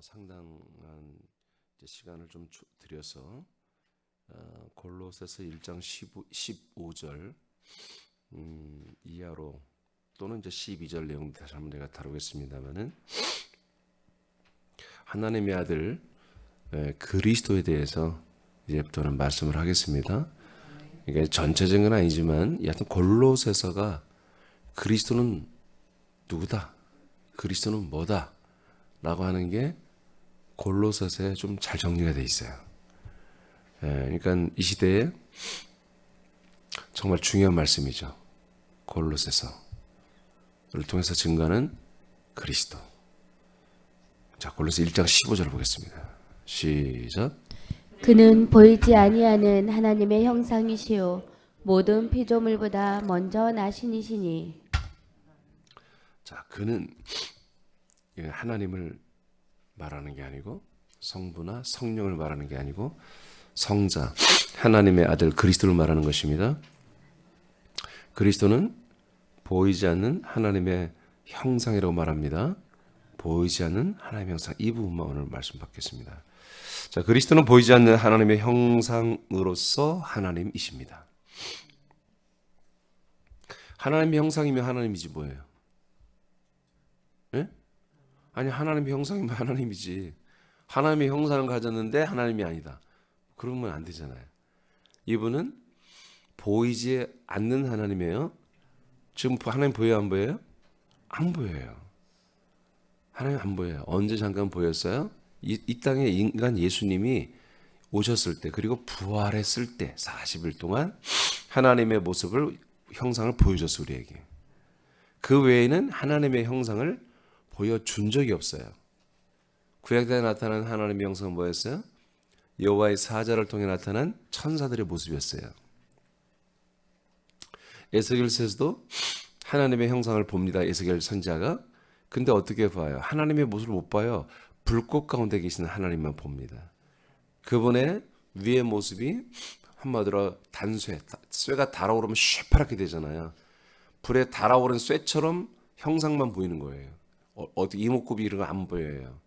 상당한 시간을 좀 들여서 골로새서 1장 15절 이하로 또는 이제 12절 내용 다시 한번 내가 다루겠습니다만은 하나님의 아들 그리스도에 대해서 이제부터는 말씀을 하겠습니다. 이게 전체적인 건 아니지만 여하튼 골로새서가 그리스도는 누구다, 그리스도는 뭐다 라고 하는 게 골로새서에 좀 잘 정리가 돼 있어요. 그러니까 이 시대에 정말 중요한 말씀이죠. 골로새서를 통해서 증거하는 그리스도. 자, 골로새 1장 15절 보겠습니다. 시작. 그는 보이지 아니하는 하나님의 형상이시요 모든 피조물보다 먼저 나신 이시니. 자, 그는 하나님을 말하는 게 아니고 성부나 성령을 말하는 게 아니고 성자 하나님의 아들 그리스도를 말하는 것입니다. 그리스도는 보이지 않는 하나님의 형상이라고 말합니다. 보이지 않는 하나님의 형상, 이 부분만 오늘 말씀 받겠습니다. 자, 그리스도는 보이지 않는 하나님의 형상으로서 하나님이십니다. 하나님의 형상이면 하나님이지 뭐예요? 예? 아니, 하나님의 형상이면 하나님이지. 하나님의 형상을 가졌는데 하나님이 아니다. 그러면 안 되잖아요. 이분은 보이지 않는 하나님이에요. 지금 하나님 보여요, 안 보여요? 안 보여요. 하나님 안 보여요. 언제 잠깐 보였어요? 이 땅에 인간 예수님이 오셨을 때, 그리고 부활했을 때 40일 동안 하나님의 모습을, 형상을 보여줬어요, 우리에게. 그 외에는 하나님의 형상을 보여준 적이 없어요. 구약에 나타난 하나님의 형상은 뭐였어요? 여호와의 사자를 통해 나타난 천사들의 모습이었어요. 에스겔서에서도 하나님의 형상을 봅니다. 에스겔 선지자가. 근데 어떻게 봐요? 하나님의 모습을 못 봐요. 불꽃 가운데 계시는 하나님만 봅니다. 그분의 위의 모습이 한마디로 단쇠, 쇠가 달아오르면 시퍼렇게 되잖아요. 불에 달아오른 쇠처럼 형상만 보이는 거예요. 어디 이목구비 이런 거 안 보여요.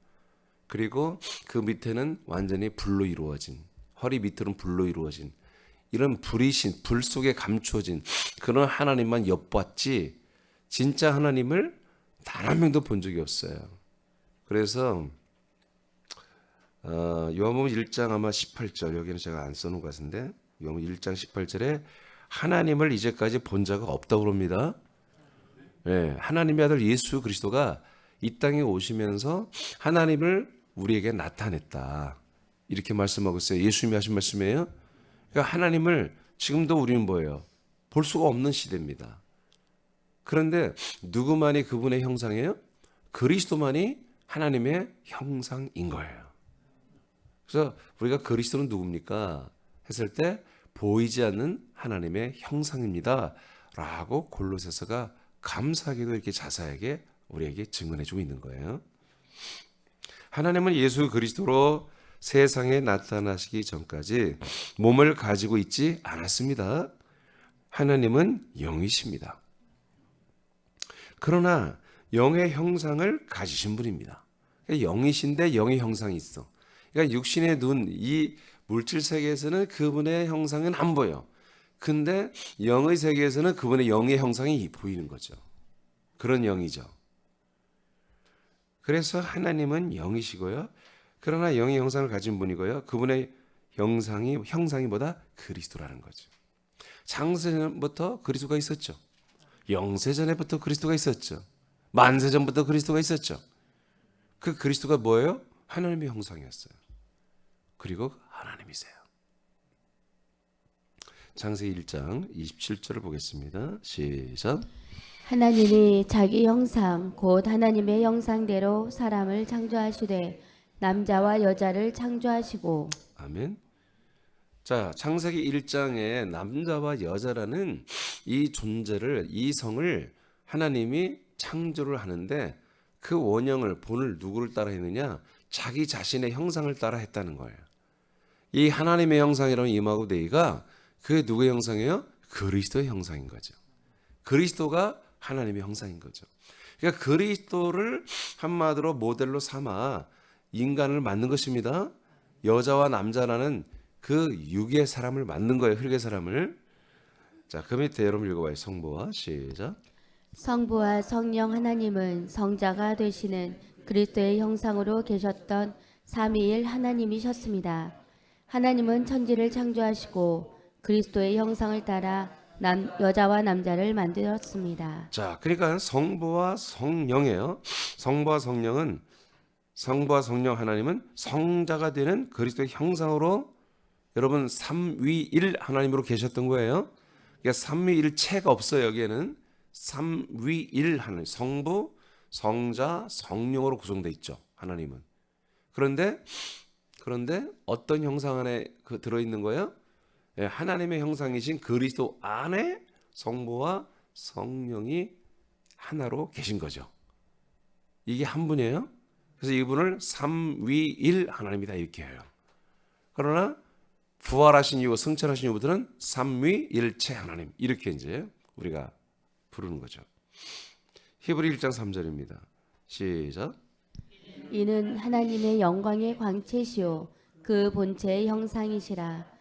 그리고 그 밑에는 완전히 불로 이루어진, 허리 밑으로는 불로 이루어진, 이런 불이신, 불 속에 감추어진 그런 하나님만 엿봤지 진짜 하나님을 단 한 명도 본 적이 없어요. 그래서 요한복음 1장 아마 18절, 여기는 제가 안 써놓은 것 같은데 요한복음 1장 18절에 하나님을 이제까지 본 자가 없다고 그럽니다. 네, 하나님의 아들 예수 그리스도가 이 땅에 오시면서 하나님을 우리에게 나타냈다, 이렇게 말씀하고 있어요. 예수님이 하신 말씀이에요. 그러니까 하나님을 지금도 우리는 뭐예요? 볼 수가 없는 시대입니다. 그런데 누구만이 그분의 형상이에요? 그리스도만이 하나님의 형상인 거예요. 그래서 우리가 그리스도는 누굽니까? 했을 때 보이지 않는 하나님의 형상입니다 라고 골로새서가 감사하게도 이렇게 자세하게 우리에게 증언해주고 있는 거예요. 하나님은 예수 그리스도로 세상에 나타나시기 전까지 몸을 가지고 있지 않았습니다. 하나님은 영이십니다. 그러나 영의 형상을 가지신 분입니다. 영이신데 영의 형상이 있어. 그러니까 육신의 눈, 이 물질 세계에서는 그분의 형상은 안 보여. 근데 영의 세계에서는 그분의 영의 형상이 보이는 거죠. 그런 영이죠. 그래서 하나님은 영이시고요. 그러나 영의 형상을 가진 분이고요. 그분의 형상이 뭐다? 그리스도라는 거죠. 창세전부터 그리스도가 있었죠. 영세전에부터 그리스도가 있었죠. 만세전부터 그리스도가 있었죠. 그 그리스도가 뭐예요? 하나님의 형상이었어요. 그리고 하나님이세요. 창세기 1장 27절을 보겠습니다. 시작. 하나님이 자기 형상 곧 하나님의 형상대로 사람을 창조하시되 남자와 여자를 창조하시고. 아멘. 자, 창세기 1장에 남자와 여자라는 이 존재를, 이 성을 하나님이 창조를 하는데 그 원형을, 본을 누구를 따라 했느냐? 자기 자신의 형상을 따라 했다는 거예요. 이 하나님의 형상이라는 이마고 데이가 그게 누구의 형상이에요? 그리스도의 형상인 거죠. 그리스도가 하나님의 형상인 거죠. 그러니까 그리스도를 한마디로 모델로 삼아 인간을 만든 것입니다. 여자와 남자라는 그 육의 사람을 만든 거예요. 흙의 사람을. 자, 그 밑에 여러분 읽어봐요. 성부와 시작. 성부와 성령 하나님은 성자가 되시는 그리스도의 형상으로 계셨던 삼위일 하나님이셨습니다. 하나님은 천지를 창조하시고 그리스도의 형상을 따라 여자와 남자를 만들었습니다. 자, 그러니까 성부와 성령이에요. 성부와 성령은 성부와 성령 하나님은 성자가 되는 그리스도의 형상으로 여러분 삼위일 하나님으로 계셨던 거예요. 그러니까 삼위일체가 없어요. 여기에는 삼위일 하나님, 성부, 성자, 성령으로 구성되어 있죠. 하나님은. 그런데 어떤 형상 안에 들어 있는 거예요? 예, 하나님의 형상이신 그리스도 안에 성부와 성령이 하나로 계신 거죠. 이게 한 분이에요. 그래서 이분을 삼위일 하나님이다 이렇게 해요. 그러나 부활하신 이후 승천하신 이후부터는 삼위일체 하나님 이렇게 이제 우리가 부르는 거죠. 히브리 1장 3절입니다. 시작. 이는 하나님의 영광의 광채시요 그 본체의 형상이시라.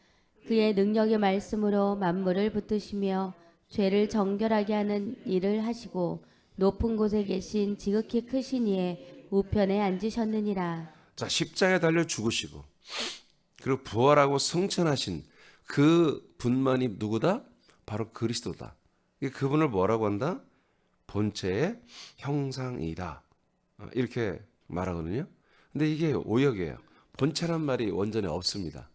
그의 능력의 말씀으로 만물을 붙드시며 죄를 정결하게 하는 일을 하시고 높은 곳에 계신 지극히 크신 이의 우편에 앉으셨느니라. 자, 십자가에 달려 죽으시고 그리고 부활하고 승천하신 그 분만이 누구다? 바로 그리스도다. 그분을 뭐라고 한다? 본체의 형상이다. 이렇게 말하거든요. 근데 이게 오역이에요. 본체란 말이 원전에 없습니다.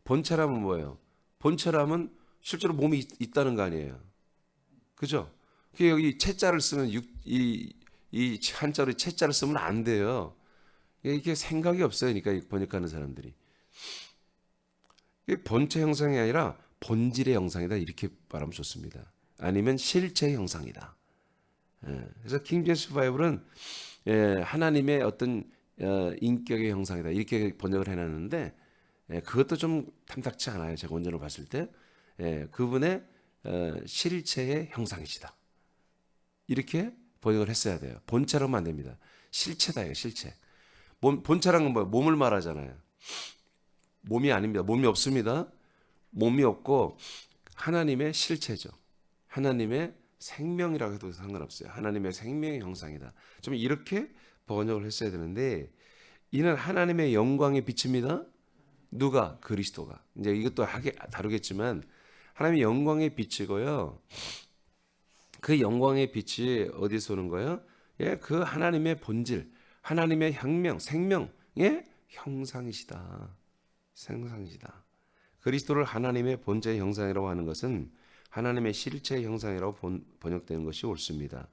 본체라면 뭐예요? 본체라면 실제로 몸이 있다는 거 아니에요. 그죠? 여기 채자를 쓰면 이 한자로 채자를 쓰면 안 돼요. 이게 생각이 없어요. 그러니까 번역하는 사람들이. 이게 본체 형상이 아니라 본질의 형상이다. 이렇게 말하면 좋습니다. 아니면 실체의 형상이다. 그래서 킹제임스 바이블은 하나님의 어떤 인격의 형상이다. 이렇게 번역을 해놨는데 그것도 좀 탐탁치 않아요. 제가 원전을 봤을 때. 그분의 실체의 형상이시다. 이렇게 번역을 했어야 돼요. 본체로만 안 됩니다. 실체다. 이거 실체. 본체라는 건 뭐예요? 몸을 말하잖아요. 몸이 아닙니다. 몸이 없습니다. 몸이 없고 하나님의 실체죠. 하나님의 생명이라고 해도 상관없어요. 하나님의 생명의 형상이다. 좀 이렇게 번역을 했어야 되는데 이는 하나님의 영광의 빛입니다. 누가? 그리스도가. 이제 이것도 다루겠지만 하나님의 영광의 빛이고요. 그 영광의 빛이 어디서 오는 거예요? 예, 그 하나님의 본질, 하나님의 생명의 형상이시다. 생상이시다. 그리스도를 하나님의 본체의 형상이라고 하는 것은 하나님의 실체의 형상이라고 번역되는 것이 옳습니다.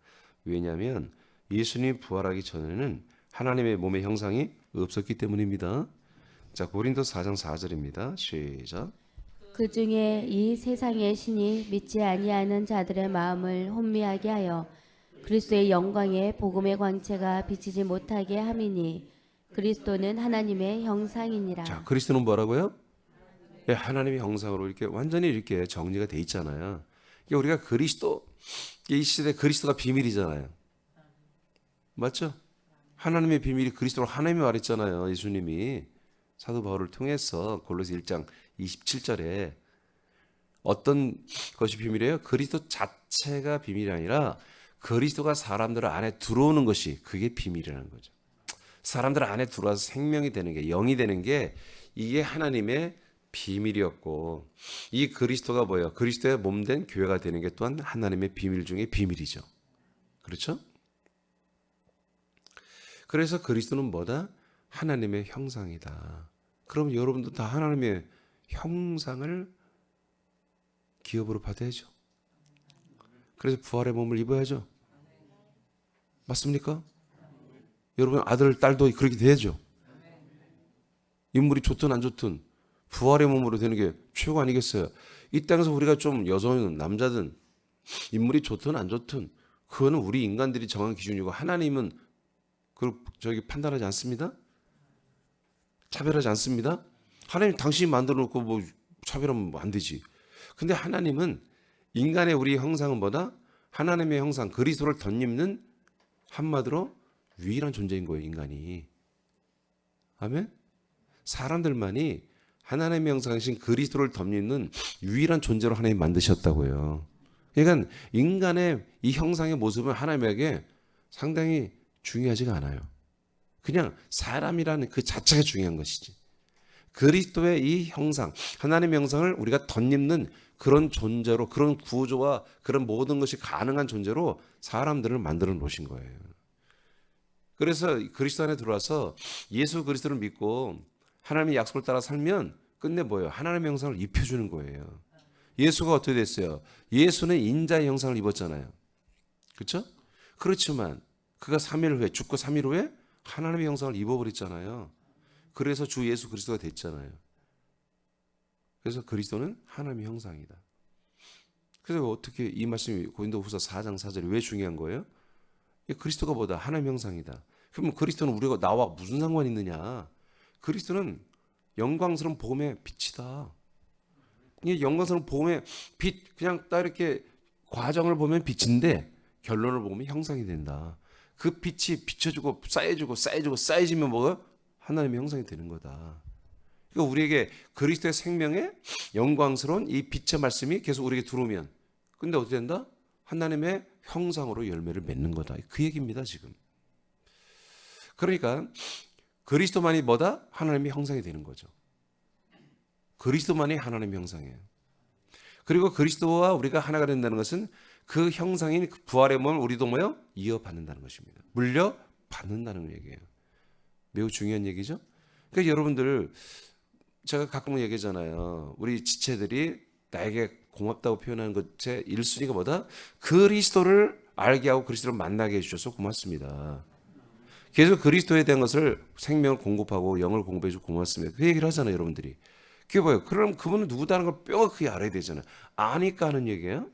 왜냐하면 예수님이 부활하기 전에는 하나님의 몸의 형상이 없었기 때문입니다. 자, 고린도서 4장 4절입니다. 시작. 그 중에 이 세상의 신이 믿지 아니하는 자들의 마음을 혼미하게 하여 그리스도의 영광의 복음의 광채가 비치지 못하게 함이니 그리스도는 하나님의 형상이니라. 자, 그리스도는 뭐라고요? 예, 하나님의 형상으로 이렇게 완전히 이렇게 정리가 돼 있잖아요. 우리가 그리스도, 이 시대 그리스도가 비밀이잖아요. 맞죠? 하나님의 비밀이 그리스도로 하나님이 말했잖아요. 예수님이 사도 바울을 통해서 골로새 1장 27절에 어떤 것이 비밀이에요? 그리스도 자체가 비밀이 아니라 그리스도가 사람들 안에 들어오는 것이 그게 비밀이라는 거죠. 사람들 안에 들어와서 생명이 되는 게, 영이 되는 게 이게 하나님의 비밀이었고, 이 그리스도가 뭐예요? 그리스도의 몸된 교회가 되는 게 또한 하나님의 비밀 중에 비밀이죠. 그렇죠? 그래서 그리스도는 뭐다? 하나님의 형상이다. 그럼 여러분도 다 하나님의 형상을 기업으로 받아야죠. 그래서 부활의 몸을 입어야죠. 맞습니까? 여러분 아들, 딸도 그렇게 돼야죠. 인물이 좋든 안 좋든 부활의 몸으로 되는 게 최고 아니겠어요? 이 땅에서 우리가 좀 여성이든 남자든 인물이 좋든 안 좋든 그거는 우리 인간들이 정한 기준이고 하나님은 그걸 판단하지 않습니다. 차별하지 않습니다. 하나님 당신이 만들어 놓고 뭐 차별하면 안 되지. 근데 하나님은 인간의 우리 형상은 뭐다? 하나님의 형상 그리스도를 덧입는 한마디로 유일한 존재인 거예요. 인간이. 아멘. 사람들만이 하나님의 형상이신 그리스도를 덧입는 유일한 존재로 하나님 만드셨다고요. 그러니까 인간의 이 형상의 모습은 하나님에게 상당히 중요하지가 않아요. 그냥 사람이라는 그 자체가 중요한 것이지. 그리스도의 이 형상, 하나님의 형상을 우리가 덧입는 그런 존재로, 그런 구조와 그런 모든 것이 가능한 존재로 사람들을 만들어 놓으신 거예요. 그래서 그리스도 안에 들어와서 예수 그리스도를 믿고 하나님의 약속을 따라 살면 끝내 뭐예요? 하나님의 형상을 입혀주는 거예요. 예수가 어떻게 됐어요? 예수는 인자의 형상을 입었잖아요. 그렇죠? 그렇지만 그가 3일 후에, 죽고 3일 후에 하나님의 형상을 입어버렸잖아요. 그래서 주 예수 그리스도가 됐잖아요. 그래서 그리스도는 하나님의 형상이다. 그래서 어떻게 이 말씀이 고린도후서 4장 4절이 왜 중요한 거예요? 그리스도가 뭐다? 하나님의 형상이다. 그러면 그리스도는 우리가 나와 무슨 상관이 있느냐? 그리스도는 영광스러운 복음의 빛이다. 이 영광스러운 복음의 빛, 그냥 딱 이렇게 과정을 보면 빛인데 결론을 보면 형상이 된다. 그 빛이 비춰주고 쌓여주고 쌓여주고 쌓여지면 뭐가? 하나님의 형상이 되는 거다. 그러니까 우리에게 그리스도의 생명의 영광스러운 이 빛의 말씀이 계속 우리에게 들어오면 근데 어떻게 된다? 하나님의 형상으로 열매를 맺는 거다. 그 얘기입니다, 지금. 그러니까 그리스도만이 뭐다? 하나님의 형상이 되는 거죠. 그리스도만이 하나님의 형상이에요. 그리고 그리스도와 우리가 하나가 된다는 것은 그 형상인 부활의 몸을 우리도 뭐요? 이어받는다는 것입니다. 물려받는다는 얘기예요. 매우 중요한 얘기죠. 그러니까 여러분들 제가 가끔 얘기하잖아요. 우리 지체들이 나에게 고맙다고 표현하는 것의 1순위가 뭐다? 그리스도를 알게 하고 그리스도를 만나게 해주셔서 고맙습니다. 계속 그리스도에 대한 것을 생명을 공급하고 영을 공부해 주고 고맙습니다. 그 얘기를 하잖아요, 여러분들이. 그게 뭐예요? 그럼 그분은 누구다는 걸 뼈가 알아야 되잖아요. 아니까 하는 얘기예요.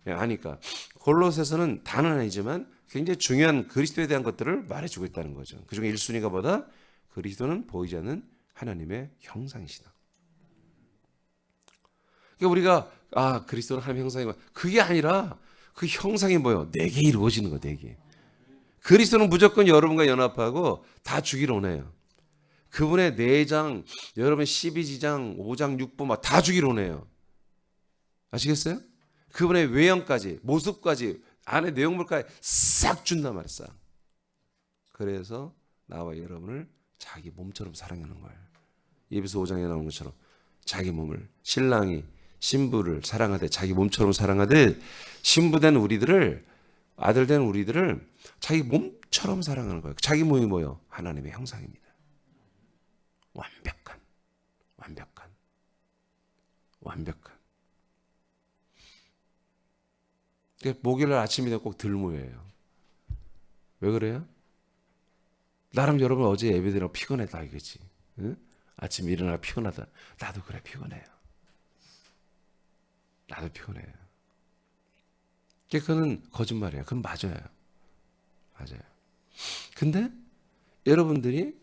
네, 아니까. 골로새서는 다는 아니지만 굉장히 중요한 그리스도에 대한 것들을 말해주고 있다는 거죠. 그중에 1순위가 뭐다? 그리스도는 보이지 않는 하나님의 형상이시다. 그러니까 우리가 그리스도는 하나님의 형상이고 그게 아니라 그 형상이 뭐예요? 내게 이루어지는 거, 내게. 그리스도는 무조건 여러분과 연합하고 다 주기를 원해요. 그분의 내장, 여러분의 12지장, 5장, 6부 막 다 주기를 원해요. 아시겠어요? 그분의 외형까지, 모습까지, 안에 내용물까지 싹 준단 말이에요. 싹. 그래서 나와 여러분을 자기 몸처럼 사랑하는 거예요. 예배서 5장에 나오는 것처럼 자기 몸을, 신랑이 신부를 사랑하되 자기 몸처럼 사랑하듯 신부된 우리들을, 아들된 우리들을 자기 몸처럼 사랑하는 거예요. 자기 몸이 뭐예요? 하나님의 형상입니다. 완벽한. 목요일 아침이 되면 꼭 들모예요. 왜 그래요? 나름 여러분 어제 예배드리고 피곤했다 이거지. 응? 아침에 일어나 피곤하다. 나도 그래, 피곤해요. 나도 피곤해요. 그건 거짓말이에요. 그건 맞아요. 근데 여러분들이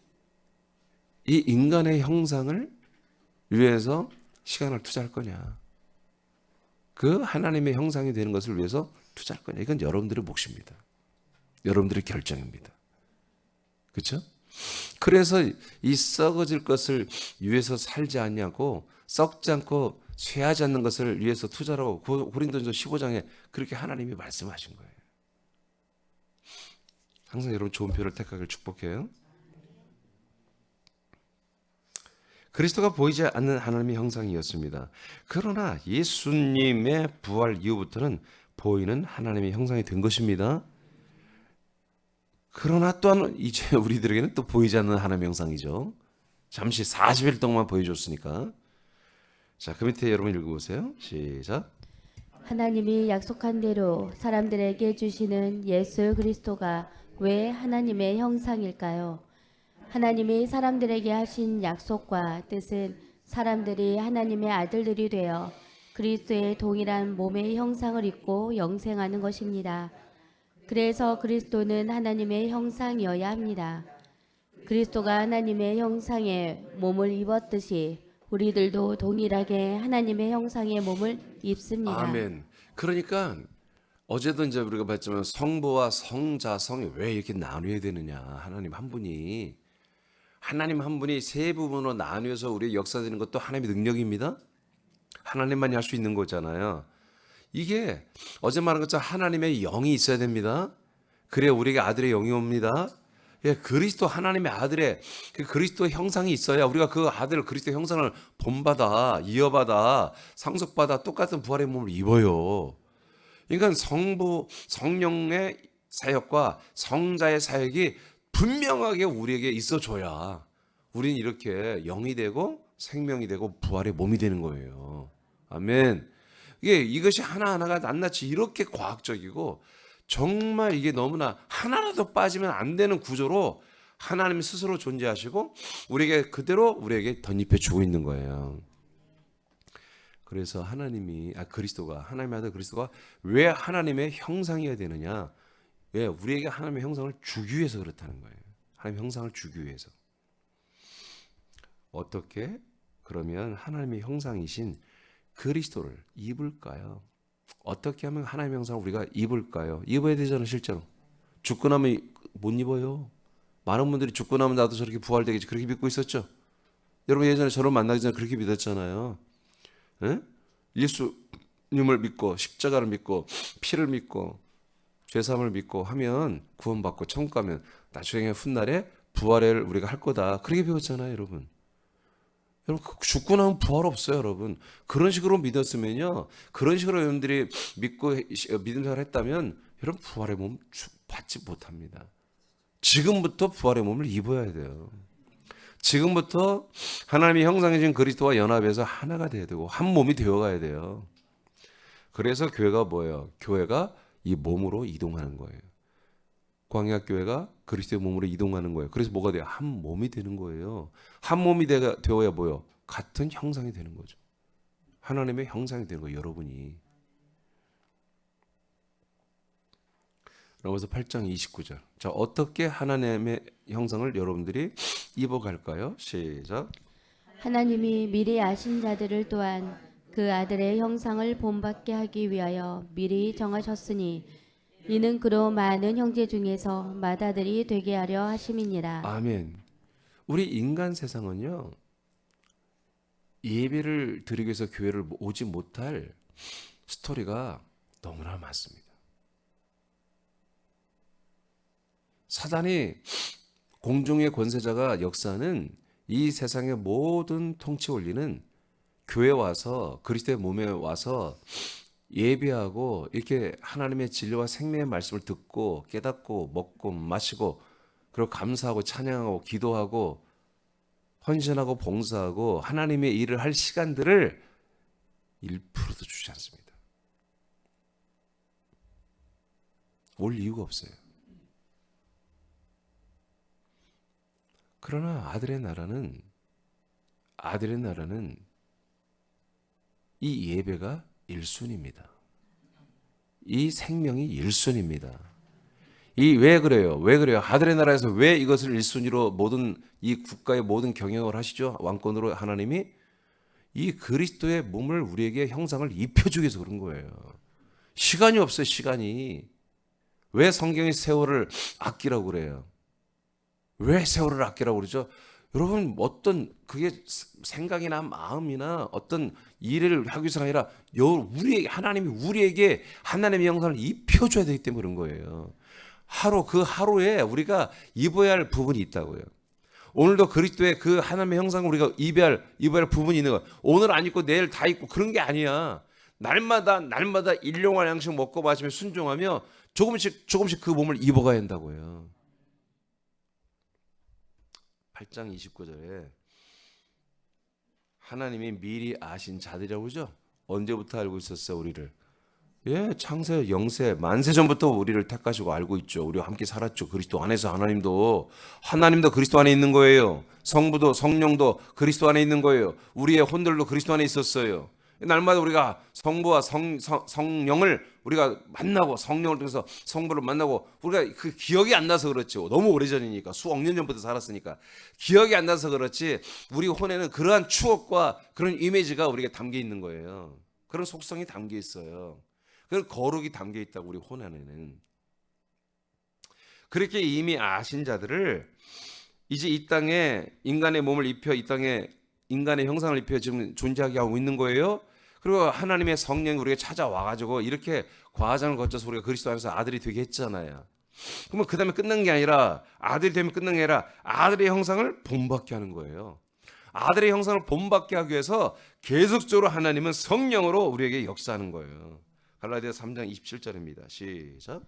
이 인간의 형상을 위해서 시간을 투자할 거냐? 그 하나님의 형상이 되는 것을 위해서 투자할 거냐? 이건 여러분들의 몫입니다. 여러분들의 결정입니다. 그렇죠? 그래서 이 썩어질 것을 위해서 살지 않냐고, 썩지 않고 쇠하지 않는 것을 위해서 투자라고 고린도전서 15장에 그렇게 하나님이 말씀하신 거예요. 항상 여러분 좋은 표를 택하길 축복해요. 그리스도가 보이지 않는 하나님의 형상이었습니다. 그러나 예수님의 부활 이후부터는 보이는 하나님의 형상이 된 것입니다. 그러나 또한 이제 우리들에게는 또 보이지 않는 하나님의 형상이죠. 잠시 40일 동안 보여줬으니까. 자, 그 밑에 여러분 읽어보세요. 시작. 하나님이 약속한 대로 사람들에게 주시는 예수 그리스도가 왜 하나님의 형상일까요? 하나님이 사람들에게 하신 약속과 뜻은 사람들이 하나님의 아들들이 되어 그리스도의 동일한 몸의 형상을 입고 영생하는 것입니다. 그래서 그리스도는 하나님의 형상이어야 합니다. 그리스도가 하나님의 형상의 몸을 입었듯이 우리들도 동일하게 하나님의 형상의 몸을 입습니다. 아멘. 그러니까 어제도 이제 우리가 봤지만 성부와 성자, 성이 왜 이렇게 나뉘어야 되느냐? 하나님 한 분이 하나님 한 분이 세 부분으로 나뉘어서 우리 역사되는 것도 하나님의 능력입니다. 하나님만이 할 수 있는 거잖아요. 이게 어제 말한 것처럼 하나님의 영이 있어야 됩니다. 그래야 우리에게 아들의 영이 옵니다. 예, 그리스도 하나님의 아들의 그 그리스도의 형상이 있어야 우리가 그 아들 그리스도의 형상을 본받아 이어받아 상속받아 똑같은 부활의 몸을 입어요. 그러니까 성부 성령의 사역과 성자의 사역이 분명하게 우리에게 있어줘야 우리는 이렇게 영이 되고 생명이 되고 부활의 몸이 되는 거예요. 아멘. 이것이 하나하나가 낱낱이 이렇게 과학적이고 정말 이게 너무나 하나라도 빠지면 안 되는 구조로 하나님 스스로 존재하시고 우리에게 그대로 우리에게 덧입혀 주고 있는 거예요. 그래서 그리스도가 하나님의 아들 그리스도가 왜 하나님의 형상이어야 되느냐? 왜 우리에게 하나님의 형상을 주기 위해서 그렇다는 거예요. 하나님의 형상을 주기 위해서. 어떻게 그러면 하나님의 형상이신 그리스도를 입을까요? 어떻게 하면 하나님의 형상을 우리가 입을까요? 입어야 되잖아요, 실제로. 죽고 나면 못 입어요. 많은 분들이 죽고 나면 나도 저렇게 부활되겠지 그렇게 믿고 있었죠. 여러분 예전에 저를 만나기 전에 그렇게 믿었잖아요. 에? 예수님을 믿고 십자가를 믿고 피를 믿고 죄사함을 믿고 하면 구원받고 천국 가면 나중에 훗날에 부활을 우리가 할 거다. 그렇게 배웠잖아요, 여러분. 여러분 죽고 나면 부활 없어요, 여러분. 그런 식으로 믿었으면요, 그런 식으로 여러분들이 믿고 믿음 생활을 했다면 여러분 부활의 몸 받지 못합니다. 지금부터 부활의 몸을 입어야 돼요. 지금부터 하나님의 형상이신 그리스도와 연합해서 하나가 돼야 되고 한 몸이 되어가야 돼요. 그래서 교회가 뭐예요? 교회가 이 몸으로 이동하는 거예요. 광야교회가 그리스도의 몸으로 이동하는 거예요. 그래서 뭐가 돼요? 한 몸이 되는 거예요. 한 몸이 되어야 뭐예요? 같은 형상이 되는 거죠. 하나님의 형상이 되는 거예요, 여러분이. 로마서 8장 29절. 자, 어떻게 하나님의 형상을 여러분들이 입어갈까요? 시작. 하나님이 미리 아신 자들을 또한 그 아들의 형상을 본받게 하기 위하여 미리 정하셨으니 이는 그로 많은 형제 중에서 맏아들이 되게 하려 하심이니라. 아멘. 우리 인간 세상은요, 예배를 드리기 위해서 교회를 오지 못할 스토리가 너무나 많습니다. 사단이 공중의 권세자가 역사는 이 세상의 모든 통치 원리는 교회에 와서 그리스도의 몸에 와서 예배하고 이렇게 하나님의 진리와 생명의 말씀을 듣고 깨닫고 먹고 마시고 그리고 감사하고 찬양하고 기도하고 헌신하고 봉사하고 하나님의 일을 할 시간들을 1%도 주지 않습니다. 올 이유가 없어요. 그러나 아들의 나라는 이 예배가 1순위입니다. 이 생명이 1순위입니다. 왜 그래요? 왜 그래요? 아들의 나라에서 왜 이것을 1순위로 모든 이 국가의 모든 경영을 하시죠? 왕권으로 하나님이 이 그리스도의 몸을 우리에게 형상을 입혀주기 위해서 그런 거예요. 시간이 없어요, 시간이. 왜 성경이 세월을 아끼라고 그래요? 왜 세월을 아끼라고 그러죠? 여러분 어떤 그게 생각이나 마음이나 어떤 일을 하기 위해서가 아니라 우리에게 하나님이 우리에게 하나님의 형상을 입혀줘야 되기 때문에 그런 거예요. 그 하루에 우리가 입어야 할 부분이 있다고요. 오늘도 그리스도의 그 하나님의 형상을 우리가 입어야 할 부분이 있는 거예요. 오늘 안 입고 내일 다 입고 그런 게 아니야. 날마다 일용할 양식 먹고 마시며 순종하며 조금씩 그 몸을 입어가야 한다고요. 8장 29절에 하나님이 미리 아신 자들이라고 그러죠. 언제부터 알고 있었어요, 우리를? 예, 창세, 영세, 만세 전부터 우리를 택하시고 알고 있죠. 우리와 함께 살았죠. 그리스도 안에서 하나님도 그리스도 안에 있는 거예요. 성부도 성령도 그리스도 안에 있는 거예요. 우리의 혼들도 그리스도 안에 있었어요. 날마다 우리가 성부와 성령을 우리가 만나고 성령을 통해서 성부를 만나고 우리가 그 기억이 안 나서 그렇죠. 너무 오래전이니까 수억 년 전부터 살았으니까 기억이 안 나서 그렇지 우리 혼에는 그러한 추억과 그런 이미지가 우리가 담겨 있는 거예요. 그런 속성이 담겨 있어요. 그런 거룩이 담겨 있다고 우리 혼 안에는. 그렇게 이미 아신 자들을 이제 이 땅에 인간의 몸을 입혀 이 땅에 인간의 형상을 입혀 지금 존재하게 하고 있는 거예요. 그리고 하나님의 성령이 우리에게 찾아와 가지고 이렇게 과정을 거쳐서 우리가 그리스도 안에서 아들이 되게 했잖아요. 그러면 그 다음에 끝난 게 아니라 아들이 되면 끝난 게 아니라 아들의 형상을 본받게 하는 거예요. 아들의 형상을 본받게 하기 위해서 계속적으로 하나님은 성령으로 우리에게 역사하는 거예요. 갈라디아서 3장 27절입니다. 시작.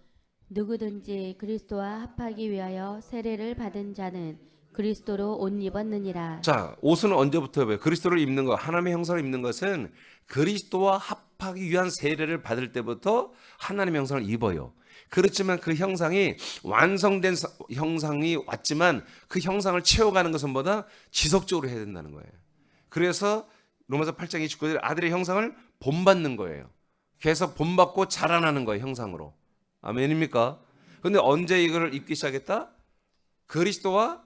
누구든지 그리스도와 합하기 위하여 세례를 받은 자는 그리스도로 옷 입었느니라. 자, 옷은 언제부터 입어요? 그리스도를 입는 거, 하나님의 형상을 입는 것은 그리스도와 합하기 위한 세례를 받을 때부터 하나님의 형상을 입어요. 그렇지만 그 형상이 완성된 형상이 왔지만 그 형상을 채워가는 것은 뭐다? 지속적으로 해야 된다는 거예요. 그래서 로마서 8장 29절 아들의 형상을 본받는 거예요. 계속 본받고 자라나는 거예요, 형상으로. 아멘입니까? 근데 언제 이거를 입기 시작했다? 그리스도와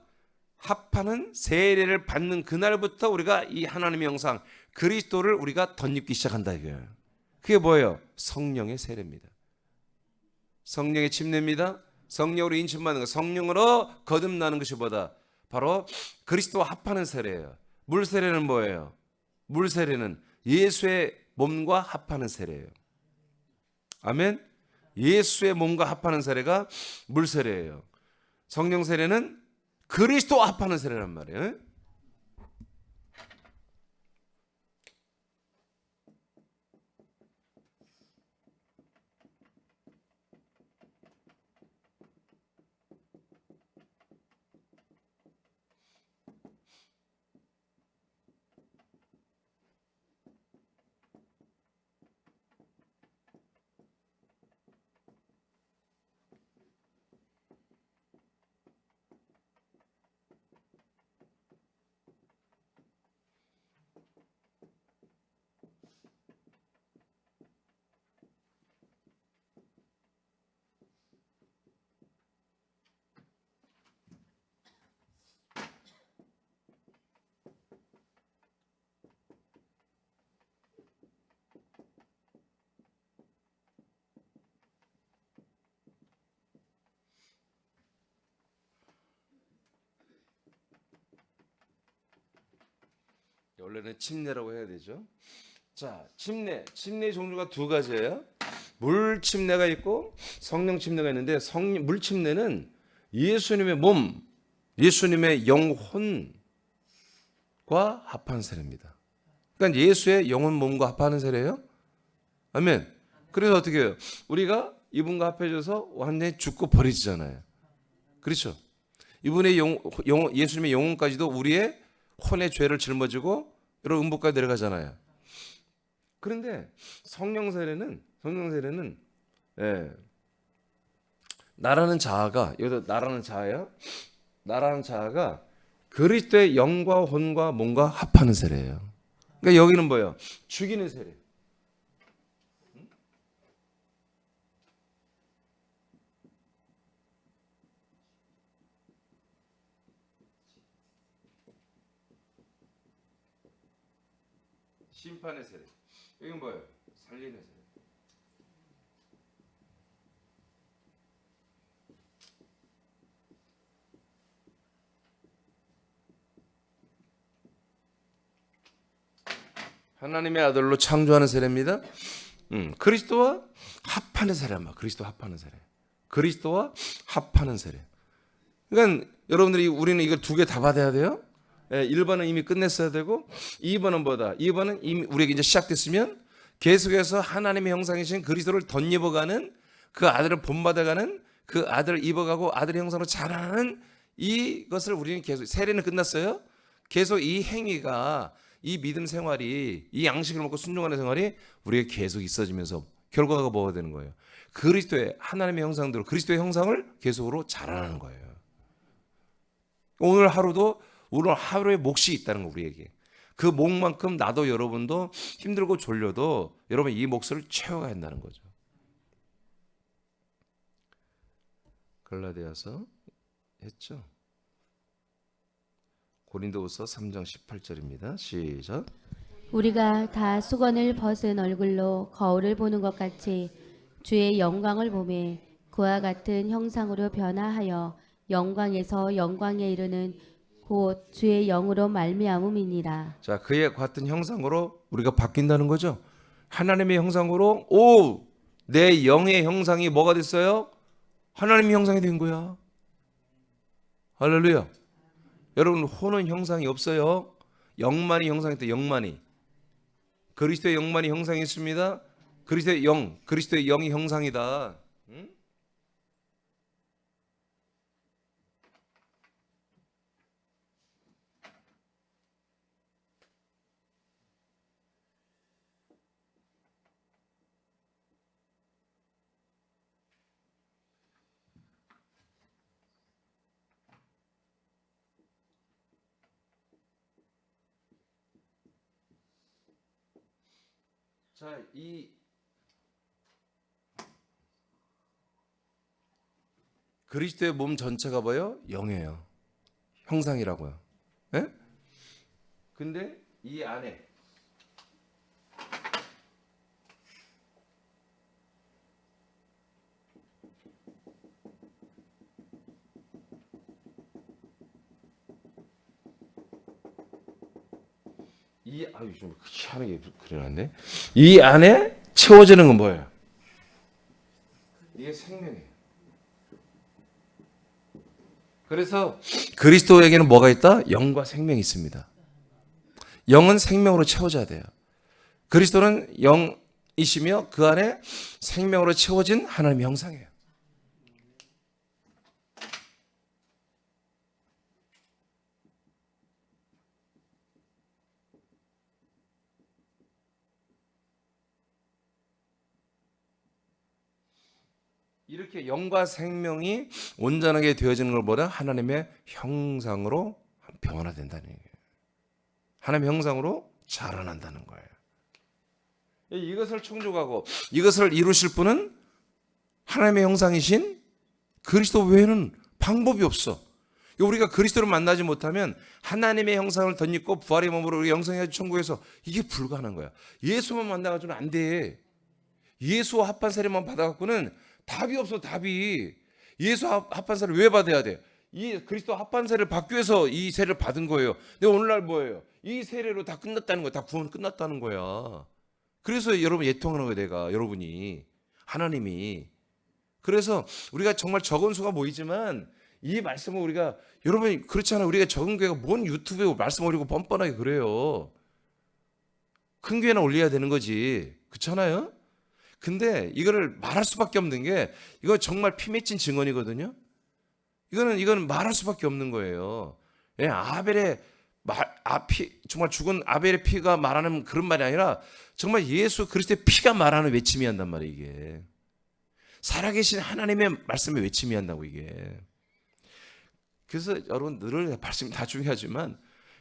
합하는 세례를 받는 그날부터 우리가 이 하나님의 형상 그리스도를 우리가 덧입기 시작한다 이거예요. 그게 뭐예요? 성령의 세례입니다. 성령의 침례입니다. 성령으로 인침받는 것, 성령으로 거듭나는 것이 뭐다? 바로 그리스도와 합하는 세례예요. 물 세례는 뭐예요? 물 세례는 예수의 몸과 합하는 세례예요. 아멘. 예수의 몸과 합하는 세례가 물 세례예요. 성령 세례는 그리스도와 합하는 세례란 말이에요. 원래는 침례라고 해야 되죠. 자, 침례의 종류가 두 가지예요. 물 침례가 있고 성령 침례가 있는데 물 침례는 예수님의 몸, 예수님의 영혼과 합하는 세례입니다. 그러니까 예수의 영혼 몸과 합하는 세례예요. 아멘. 그래서 어떻게 해요? 우리가 이분과 합해져서 완전히 죽고 버리잖아요. 그렇죠? 이분의 예수님의 영혼까지도 우리의 혼의 죄를 짊어지고 여러분 음부까지 내려가잖아요. 그런데 성령 세례는 나라는 자아가 여기도 나라는 자아예요. 나라는 자아가 그리스도의 영과 혼과 몸과 합하는 세례예요. 그러니까 여기는 뭐예요? 죽이는 세례. 심판의 세례. 여기는 뭐예요? 살리는 세례. 하나님의 아들로 창조하는 세례입니다. 그리스도와 합하는 세례만. 그리스도 합하는 세례. 그리스도와 합하는 세례. 그러니까 여러분들이 우리는 이걸 두 개 다 받아야 돼요. 1번은 이미 끝냈어야 되고 2번은 뭐다? 2번은 이미 우리에게 이제 시작됐으면 계속해서 하나님의 형상이신 그리스도를 덧입어가는 그 아들을 본받아가는 그 아들을 입어가고 아들의 형상으로 자라는 이것을 우리는 계속 세례는 끝났어요. 계속 이 행위가 이 믿음 생활이 이 양식을 먹고 순종하는 생활이 우리에게 계속 있어지면서 결과가 뭐가 되는 거예요? 그리스도의 하나님의 형상대로 그리스도의 형상을 계속으로 자라나는 거예요. 오늘 하루에 몫이 있다는 거 우리에게. 그 몫만큼 나도 여러분도 힘들고 졸려도 여러분 이 몫을 채워가야 한다는 거죠. 갈라디아서 했죠. 고린도후서 3장 18절입니다. 시작. 우리가 다 수건을 벗은 얼굴로 거울을 보는 것 같이 주의 영광을 보매 그와 같은 형상으로 변화하여 영광에서 영광에 이르는 곧 주의 영으로 말미암음이니라. 자, 그의 같은 형상으로 우리가 바뀐다는 거죠. 하나님의 형상으로 내 영의 형상이 뭐가 됐어요? 하나님의 형상이 된 거야. 할렐루야. 여러분, 혼은 형상이 없어요. 영만이 형상했다. 영만이. 그리스도의 영만이 형상했습니다. 그리스도의 영이 형상이다. 응? 자, 이 그리스도의 몸 전체가 뭐예요? 영이에요. 형상이라고요. 예? 근데 이 안에 좀 희한하게 그려놨네. 이 안에 채워지는 건 뭐예요? 이게 생명이에요. 그래서 그리스도에게는 뭐가 있다? 영과 생명이 있습니다. 영은 생명으로 채워져야 돼요. 그리스도는 영이시며 그 안에 생명으로 채워진 하나님의 형상이에요. 이렇게 영과 생명이 온전하게 되어지는 것보다 하나님의 형상으로 변화된다는 얘기예요. 하나님의 형상으로 자라난다는 거예요. 이것을 충족하고 이것을 이루실 분은 하나님의 형상이신 그리스도 외에는 방법이 없어. 우리가 그리스도를 만나지 못하면 하나님의 형상을 덧입고 부활의 몸으로 우리 영생의 천국에서 이게 불가능한 거야. 예수만 만나가지고는 안 돼. 예수와 합한 세례만 받아갖고는 답이 없어. 답이. 예수 합한 세례를 왜 받아야 돼? 이 그리스도 합한 세례를 받기 위해서 이 세례를 받은 거예요. 근데 오늘날 뭐예요? 이 세례로 다 끝났다는 거야. 다 구원 끝났다는 거야. 그래서 여러분 예통하는 거예요. 내가 여러분이 하나님이. 그래서 우리가 정말 적은 수가 모이지만 이 말씀을 우리가 여러분 그렇잖아요. 우리가 적은 교회가 뭔 유튜브에 말씀 올리고 뻔뻔하게 그래요. 큰 교회나 올려야 되는 거지. 그렇잖아요. 근데 이거를 말할 수밖에 없는 게 이거 정말 피 맺힌 증언이거든요. 이거는 말할 수밖에 없는 거예요. 예, 정말 죽은 아벨의 피가 말하는 그런 말이 아니라 정말 예수 그리스도의 피가 말하는 외침이 한단 말이에요. 이게 살아계신 하나님의 말씀의 외침이 한다고 이게. 그래서 여러분 늘 말씀이 다 중요하지만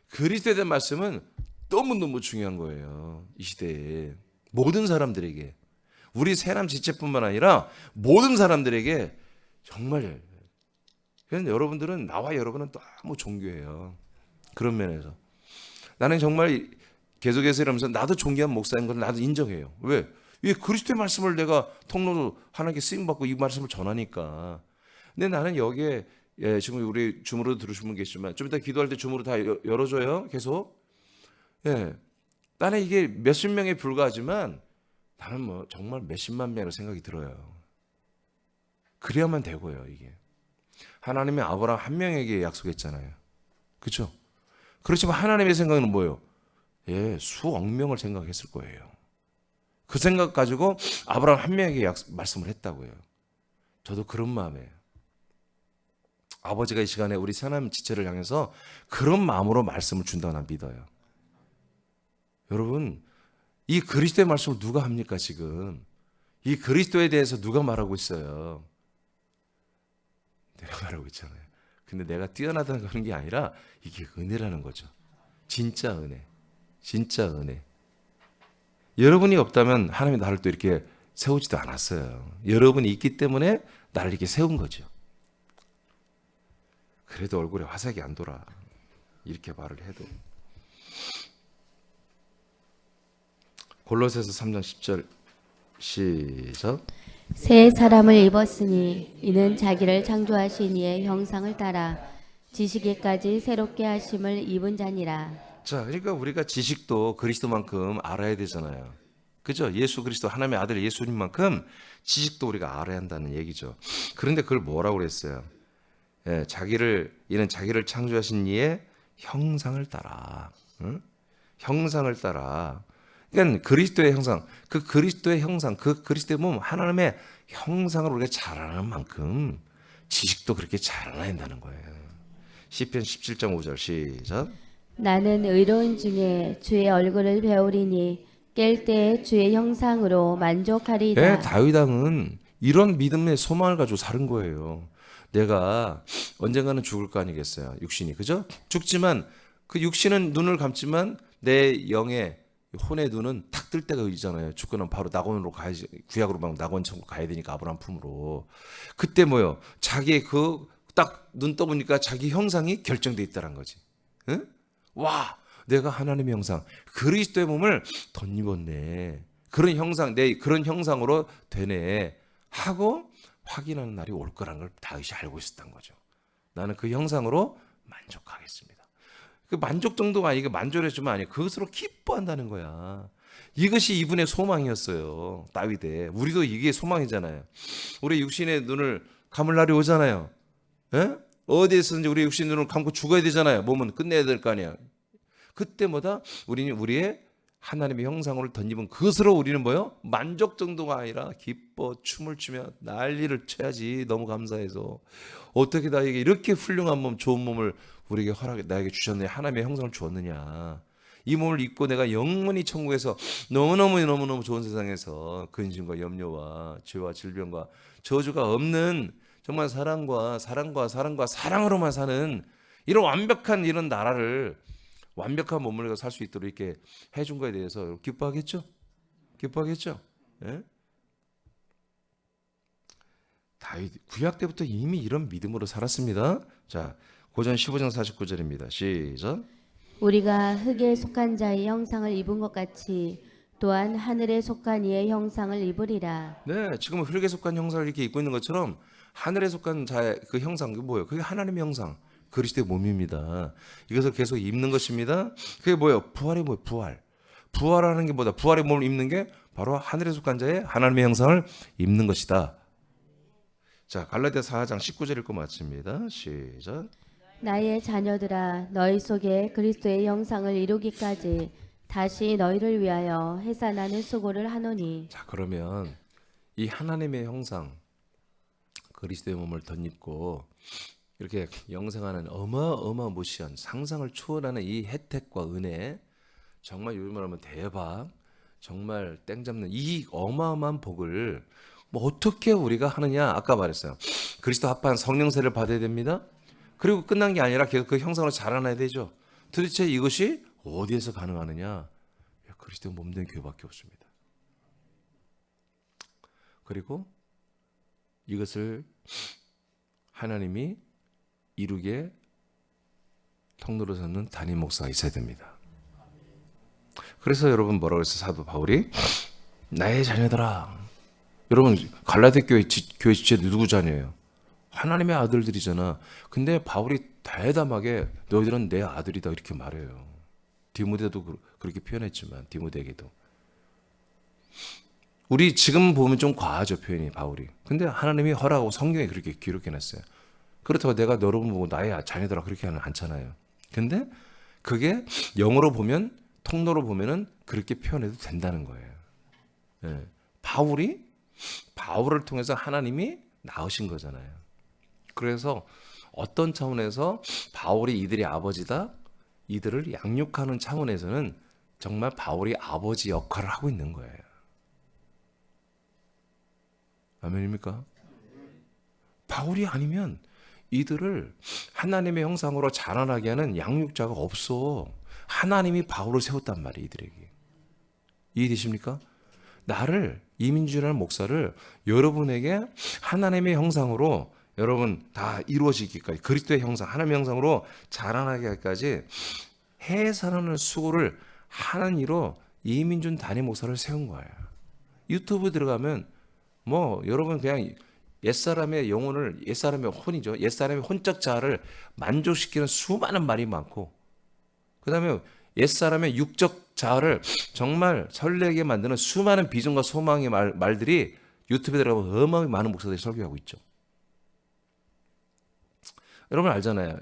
그리스도에 대한 말씀은 너무너무 중요한 거예요. 이 시대에 모든 사람들에게. 우리 새남 지체뿐만 아니라 모든 사람들에게 정말. 그래서 여러분들은 나와 여러분은 너무 존귀해요. 그런 면에서 나는 정말 계속해서 이러면서 나도 존귀한 목사인 걸 나도 인정해요. 왜? 그리스도의 말씀을 내가 통로로 하나님께 쓰임받고 이 말씀을 전하니까. 근데 나는 여기에 지금 우리 줌으로 들으신 분 계시지만 좀 이따 기도할 때 줌으로 다 열어줘요. 계속. 나는 이게 몇십 명에 불과하지만 나는 뭐 정말 몇십만 명이라고 생각이 들어요. 그래야만 되고요. 이게 하나님이 아브라함 한 명에게 약속했잖아요. 그렇죠? 그렇지만 하나님의 생각은 뭐예요? 수억 명을 생각했을 거예요. 그 생각 가지고 아브라함 한 명에게 말씀을 했다고요. 저도 그런 마음이에요. 아버지가 이 시간에 우리 새남 지체를 향해서 그런 마음으로 말씀을 준다고 난 믿어요. 여러분, 이 그리스도의 말씀을 누가 합니까 지금? 이 그리스도에 대해서 누가 말하고 있어요? 내가 말하고 있잖아요. 근데 내가 뛰어나다는 그런 게 아니라 이게 은혜라는 거죠. 진짜 은혜. 진짜 은혜. 여러분이 없다면 하나님이 나를 또 이렇게 세우지도 않았어요. 여러분이 있기 때문에 나를 이렇게 세운 거죠. 그래도 얼굴에 화색이 안 돌아. 이렇게 말을 해도. 골로새서 3장 10절 시작. 새 사람을 입었으니 이는 자기를 창조하신 이의 형상을 따라 지식에까지 새롭게 하심을 입은 자니라. 자, 그러니까 우리가 지식도 그리스도만큼 알아야 되잖아요. 그죠? 예수 그리스도 하나님의 아들 예수님만큼 지식도 우리가 알아야 한다는 얘기죠. 그런데 그걸 뭐라고 그랬어요? 예, 이는 자기를 창조하신 이의 형상을 따라. 응? 형상을 따라. 그러니까 그리스도의 형상, 그 그리스도의 형상, 그 그리스도의 몸, 하나님의 형상을 우리가 자라는 만큼 지식도 그렇게 자라야 된다는 거예요. 시편 17장 5절 시작. 나는 의로운 중에 주의 얼굴을 배우리니 깰 때에 주의 형상으로 만족하리이다. 예, 다윗 왕은 이런 믿음의 소망을 가지고 사는 거예요. 내가 언젠가는 죽을 거 아니겠어요. 육신이. 그죠? 죽지만 그 육신은 눈을 감지만 내 영의 혼의 눈은 탁 뜰 때가 있잖아요. 죽고 나면 바로 낙원으로 가야지. 구약으로 막 낙원 천국 가야 되니까 아브라함 품으로. 그때 뭐요? 자기의 그 딱 눈 떠보니까 자기 형상이 결정돼 있다는 거지. 응? 와, 내가 하나님의 형상, 그리스도의 몸을 덧입었네. 그런 형상, 내 그런 형상으로 되네 하고 확인하는 날이 올 거라는 걸 다윗이 알고 있었던 거죠. 나는 그 형상으로 만족하겠습니다. 그 만족 정도가 아니고 만족해주면 아니에요. 그것으로 기뻐한다는 거야. 이것이 이분의 소망이었어요. 다윗의. 우리도 이게 소망이잖아요. 우리 육신의 눈을 감을 날이 오잖아요. 에? 어디에서든지 우리 육신의 눈을 감고 죽어야 되잖아요. 몸은 끝내야 될 거 아니야. 그때마다 우리는 우리의 하나님의 형상으로 덧입은 그것으로 우리는 뭐요? 만족 정도가 아니라 기뻐 춤을 추며 난리를 쳐야지. 너무 감사해서 어떻게 나에게 이렇게 훌륭한 몸, 좋은 몸을 우리에게 나에게 주셨느냐, 하나님의 형상을 주었느냐. 이 몸을 입고 내가 영원히 천국에서 너무너무 좋은 세상에서 근심과 염려와 죄와 질병과 저주가 없는 정말 사랑으로만 사는 이런 완벽한 이런 나라를 완벽한 몸을 살 수 있도록 이렇게 해준 거에 대해서 기뻐하겠죠? 기뻐하겠죠? 예? 다윗 구약 때부터 이미 이런 믿음으로 살았습니다. 자, 고전 15장 49절입니다. 시작. 우리가 흙에 속한 자의 형상을 입은 것 같이 또한 하늘에 속한 이의 형상을 입으리라. 네, 지금 흙에 속한 형상을 이렇게 입고 있는 것처럼 하늘에 속한 자의 그 형상, 그게 뭐예요? 그게 하나님의 형상, 그리스도의 몸입니다. 이것을 계속 입는 것입니다. 그게 뭐예요? 부활이 뭐예요? 부활. 부활하는 게 뭐다? 부활의 몸을 입는 게 바로 하늘에 속한 자의 하나님의 형상을 입는 것이다. 자, 갈라디아 4장 19절 읽고 마칩니다. 시작. 나의 자녀들아 너희 속에 그리스도의 형상을 이루기까지 다시 너희를 위하여 해산하는 수고를 하노니. 자, 그러면 이 하나님의 형상, 그리스도의 몸을 덧입고 이렇게 영생하는 어마어마무시한 상상을 초월하는 이 혜택과 은혜, 정말 요즘 말하면 대박, 정말 땡 잡는 이 어마어마한 복을 뭐 어떻게 우리가 하느냐. 아까 말했어요. 그리스도 합한 성령세를 받아야 됩니다. 그리고 끝난 게 아니라 계속 그 형상으로 자라나야 되죠. 도대체 이것이 어디에서 가능하느냐? 그리스도의 몸된 교회밖에 없습니다. 그리고 이것을 하나님이 이루게 통로로 삼는 담임 목사가 있어야 됩니다. 그래서 여러분 뭐라고 했어요? 사도 바울이 나의 자녀들아. 여러분 갈라디아 교회 지체 누구 자녀예요? 하나님의 아들들이잖아. 근데 바울이 대담하게 너희들은 내 아들이다 이렇게 말해요. 디모데도 그렇게 표현했지만 디모데에게도. 우리 지금 보면 좀 과하죠 표현이 바울이. 근데 하나님이 허락하고 성경에 그렇게 기록해놨어요. 그렇다고 내가 여러분 보고 나의 자녀들아 그렇게 하는 않잖아요. 근데 그게 영어로 보면 통로로 보면은 그렇게 표현해도 된다는 거예요. 예. 바울을 통해서 하나님이 낳으신 거잖아요. 그래서 어떤 차원에서 바울이 이들의 아버지다, 이들을 양육하는 차원에서는 정말 바울이 아버지 역할을 하고 있는 거예요. 아멘입니까? 바울이 아니면 이들을 하나님의 형상으로 자라나게 하는 양육자가 없어. 하나님이 바울을 세웠단 말이에요, 이들에게. 이해되십니까? 나를, 이민주라는 목사를 여러분에게 하나님의 형상으로 여러분 다 이루어지기까지, 그리스도의 형상, 하나님의 형상으로 자라나게 하기까지 해산하는 수고를 하는 이로 이민준 담임 목사를 세운 거예요. 유튜브 들어가면 뭐 여러분 그냥 옛사람의 영혼을 옛사람의 혼이죠. 옛사람의 혼적 자아를 만족시키는 수많은 말이 많고 그다음에 옛사람의 육적 자아를 정말 설레게 만드는 수많은 비전과 소망의 말들이 유튜브에 들어가면 어마어마하게 많은 목사들이 설교하고 있죠. 여러분 알잖아요.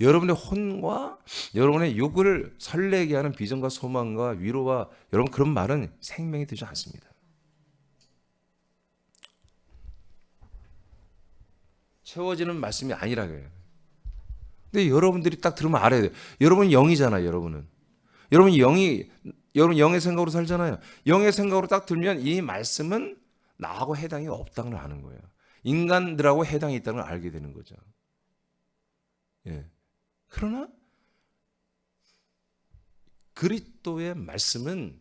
여러분의 혼과 여러분의 육을 설레게 하는 비전과 소망과 위로와 여러분 그런 말은 생명이 되지 않습니다. 채워지는 말씀이 아니라고요. 근데 여러분들이 딱 들으면 알아야 돼요. 여러분 영이잖아요. 여러분 영의 생각으로 살잖아요. 영의 생각으로 딱 들면 이 말씀은 나하고 해당이 없다는 걸 아는 거예요. 인간들하고 해당이 있다는 걸 알게 되는 거죠. 예. 그러나 그리스도의 말씀은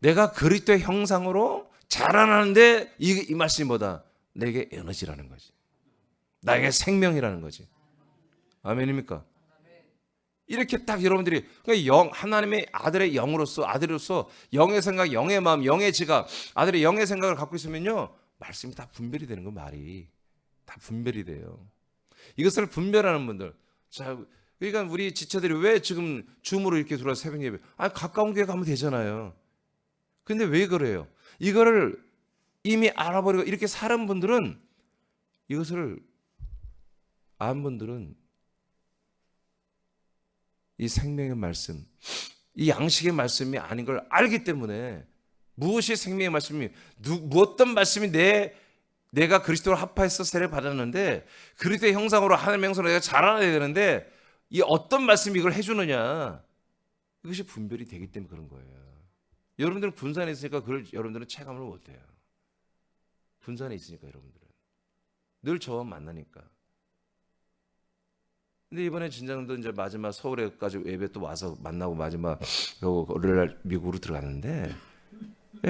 내가 그리스도의 형상으로 자라나는데 이 말씀이 뭐다? 내게 에너지라는 거지. 나에게 생명이라는 거지. 아멘입니까? 이렇게 딱 여러분들이 그러니까 하나님의 아들의 영으로서 아들로서 영의 생각, 영의 마음, 영의 지각, 아들의 영의 생각을 갖고 있으면요 말씀이 다 분별이 되는 거 말이 다 분별이 돼요. 이것을 분별하는 분들, 자, 그러니까 우리 지체들이 왜 지금 줌으로 이렇게 들어와서 새벽 예배? 가까운 교회 가면 되잖아요. 근데 왜 그래요? 이거를 이미 알아버리고 이렇게 사는 분들은 이것을 안 분들은 이 생명의 말씀, 이 양식의 말씀이 아닌 걸 알기 때문에 무엇이 생명의 말씀이 어떤 말씀이 내가 그리스도로 합하여서 세례를 받았는데 그리스도의 형상으로 하나님의 형상으로 내가 자라나야 되는데 이 어떤 말씀이 이걸 해주느냐 이것이 분별이 되기 때문에 그런 거예요. 여러분들은 분산에 있으니까 그걸 여러분들은 체감을 못해요. 분산에 있으니까 여러분들은 늘 저와 만나니까. 근데 이번에 진장도 이제 마지막 서울에까지 예배 또 와서 만나고 마지막 월요일 미국으로 들어갔는데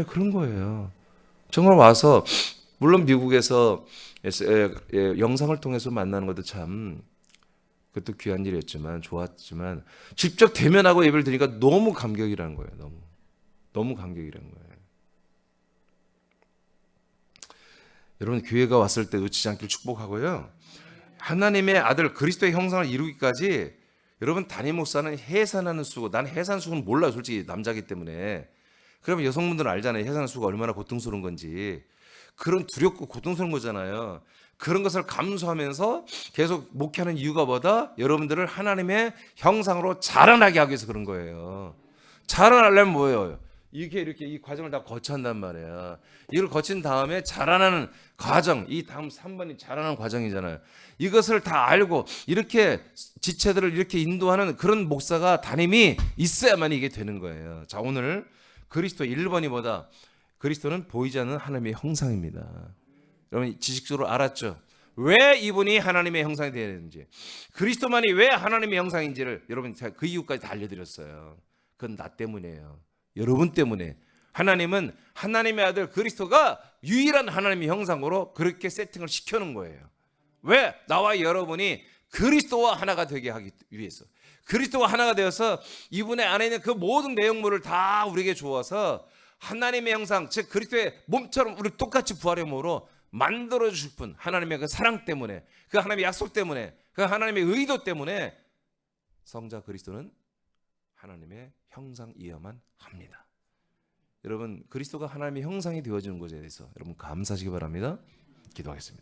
그런 거예요. 정말 와서 물론 미국에서 영상을 통해서 만나는 것도 참 그것도 귀한 일이었지만 좋았지만 직접 대면하고 예배를 드리니까 너무 감격이라는 거예요. 너무 감격이라는 거예요. 여러분 교회가 왔을 때 놓치지 않길 축복하고요. 하나님의 아들 그리스도의 형상을 이루기까지 여러분 담임 목사는 해산하는 수고, 난 해산 수고는 몰라요. 솔직히 남자기 때문에. 그러면 여성분들은 알잖아요. 해산 수고가 얼마나 고통스러운 건지. 그런 두렵고 고통스러운 거잖아요. 그런 것을 감수하면서 계속 목회하는 이유가 뭐다? 여러분들을 하나님의 형상으로 자라나게 하기 위해서 그런 거예요. 자라나려면 뭐예요? 이렇게 이 과정을 다 거쳐야 한단 말이야. 이걸 거친 다음에 자라나는 과정, 이 다음 3번이 자라나는 과정이잖아요. 이것을 다 알고 이렇게 지체들을 이렇게 인도하는 그런 목사가 담임이 있어야만 이게 되는 거예요. 자, 오늘 그리스도 1번이 뭐다? 그리스도는 보이지 않는 하나님의 형상입니다. 여러분 지식적으로 알았죠? 왜 이분이 하나님의 형상이 되어야 되는지, 그리스도만이 왜 하나님의 형상인지를 여러분 제가 그 이유까지 다 알려드렸어요. 그건 나 때문이에요. 여러분 때문에. 하나님은 하나님의 아들 그리스도가 유일한 하나님의 형상으로 그렇게 세팅을 시켜놓은 거예요. 왜? 나와 여러분이 그리스도와 하나가 되게 하기 위해서. 그리스도와 하나가 되어서 이분의 안에 있는 그 모든 내용물을 다 우리에게 주어서 하나님의 형상, 즉 그리스도의 몸처럼 우리 똑같이 부활의 몸으로 만들어 주실 분, 하나님의 그 사랑 때문에, 그 하나님의 약속 때문에, 그 하나님의 의도 때문에 성자 그리스도는 하나님의 형상이어야만 합니다. 여러분 그리스도가 하나님의 형상이 되어지는 것에 대해서 여러분 감사하시기 바랍니다. 기도하겠습니다.